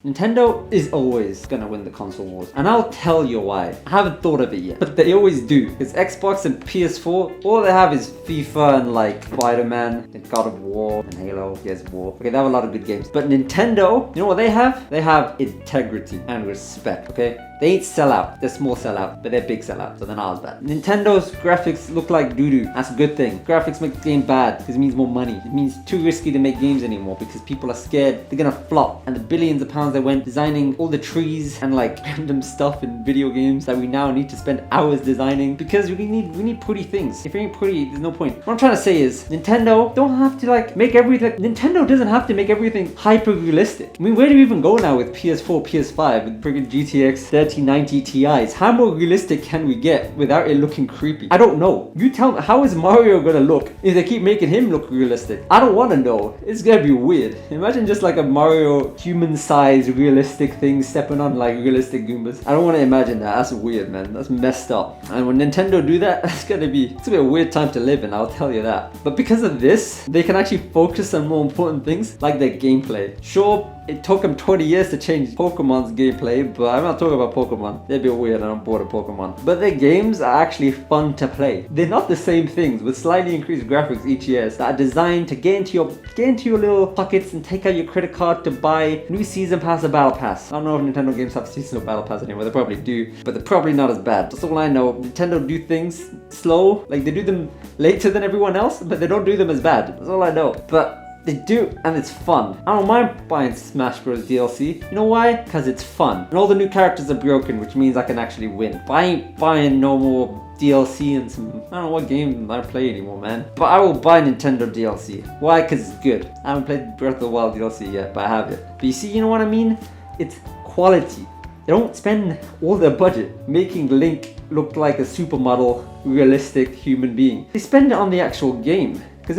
Nintendo is always gonna win the console wars, and I'll tell you why. I haven't thought of it yet, but they always do. Because Xbox and PS4, all they have is FIFA and like Spider-Man, and God of War, and Halo, Gears of War. Okay, they have a lot of good games. But Nintendo, you know what they have? They have integrity and respect, okay? They ain't sellout. They're small sellout, but they're big sellout, so they're not as bad. Nintendo's graphics look like doo-doo. That's a good thing. Graphics make the game bad because it means more money. It means too risky to make games anymore because people are scared they're gonna flop. And the billions of pounds they went designing all the trees and like random stuff in video games that we now need to spend hours designing because we need pretty things. If it ain't pretty, there's no point. What I'm trying to say is Nintendo don't have to like make everything. Nintendo doesn't have to make everything hyper realistic. I mean, where do we even go now with PS4, PS5, with friggin' GTX 3090 Ti's? How more realistic can we get without it looking creepy? I don't know. You tell me, how is Mario gonna look if they keep making him look realistic? I don't want to know. It's gonna be weird. Imagine just like a Mario human-sized realistic thing stepping on like realistic Goombas. I don't want to imagine that. That's weird, man. That's messed up. And when Nintendo do that, it's gonna be a weird time to live in, I'll tell you that. But because of this, they can actually focus on more important things like their gameplay. Sure, it took them 20 years to change Pokemon's gameplay, but I'm not talking about Pokemon. They're a bit weird and I'm bored of Pokemon. But their games are actually fun to play. They're not the same things with slightly increased graphics each year that are designed to get into your little pockets and take out your credit card to buy new season pass or battle pass. I don't know if Nintendo games have seasonal battle pass anymore. They probably do, but they're probably not as bad. That's all I know. Nintendo do things slow, like they do them later than everyone else, but they don't do them as bad. That's all I know. But they do, and it's fun. I don't mind buying Smash Bros. DLC. You know why? Because it's fun. And all the new characters are broken, which means I can actually win. But I ain't buying no more DLC and some, I don't know what game I play anymore, man. But I will buy Nintendo DLC. Why? Because it's good. I haven't played Breath of the Wild DLC yet, but I have it. But you see, you know what I mean? It's quality. They don't spend all their budget making Link look like a supermodel, realistic human being. They spend it on the actual game. Because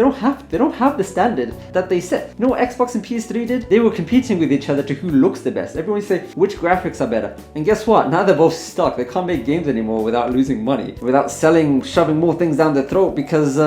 they don't have the standard that they set. You know what Xbox and PS3 did? They were competing with each other to who looks the best. Everyone say which graphics are better. And guess what? Now they're both stuck. They can't make games anymore without losing money, without shoving more things down their throat because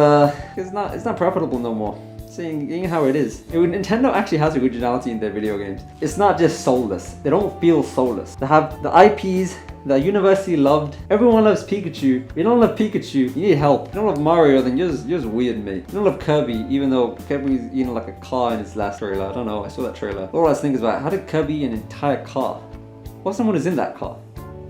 it's not profitable no more. Seeing how it is. Nintendo actually has originality in their video games. It's not just soulless. They don't feel soulless. They have the IPs that are universally loved. Everyone loves Pikachu. If you don't love Pikachu, you need help. If you don't love Mario, then you're just weird, mate. You don't love Kirby, even though Kirby's eating like a car in his last trailer. I don't know, I saw that trailer. All I was thinking is about, how did Kirby eat an entire car? What if someone is in that car?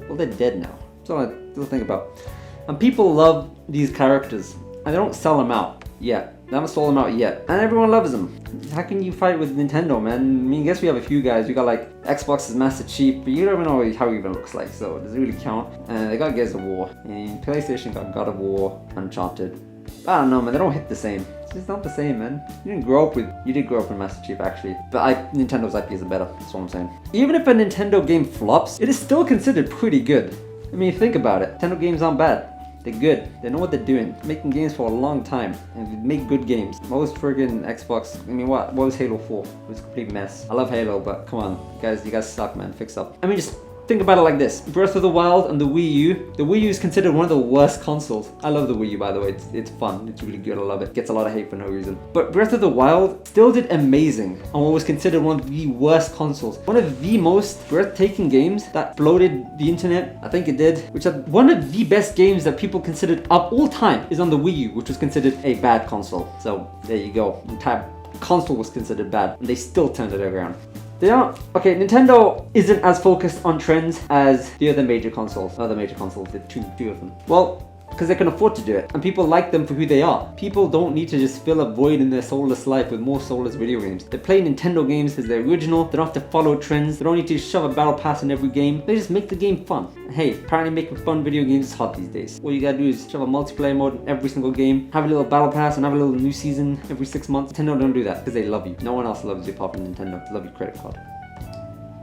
Well, they're dead now. That's all I still think about. And people love these characters, and they don't sell them out yet. They haven't sold them out yet, and everyone loves them. How can you fight with Nintendo, man? I mean, I guess we have a few guys. We got like Xbox is Master Chief, but you don't even know how he even looks like, so does it really count? And they got Gears of War, and PlayStation got God of War, Uncharted. I don't know, man. They don't hit the same. It's just not the same, man. You did grow up with Master Chief actually, but Nintendo's IPs are better. That's what I'm saying. Even if a Nintendo game flops, it is still considered pretty good. I mean, think about it. Nintendo games aren't bad. They're good. They know what they're doing. Making games for a long time. And they make good games. Most friggin' Xbox. I mean, what was Halo 4? It was a complete mess. I love Halo, but come on. You guys suck, man. Fix up. I mean, just think about it like this. Breath of the Wild and the Wii U. The Wii U is considered one of the worst consoles. I love the Wii U, by the way. It's fun. It's really good. I love it. Gets a lot of hate for no reason. But Breath of the Wild still did amazing on what was considered one of the worst consoles. One of the most breathtaking games that bloated the internet. I think it did. Which are one of the best games that people considered of all time is on the Wii U, which was considered a bad console. So there you go. The entire console was considered bad, and they still turned it around. They aren't. Okay, Nintendo isn't as focused on trends as the other major consoles. The two of them. Well, because they can afford to do it, and people like them for who they are. People don't need to just fill a void in their soulless life with more soulless video games. They play Nintendo games as they're original. They don't have to follow trends. They don't need to shove a battle pass in every game. They just make the game fun. Hey, apparently making fun video games is hot these days. All you gotta do is shove a multiplayer mode in every single game, have a little battle pass, and have a little new season every 6 months. Nintendo don't do that because they love you. No one else loves you apart from Nintendo. They love your credit card.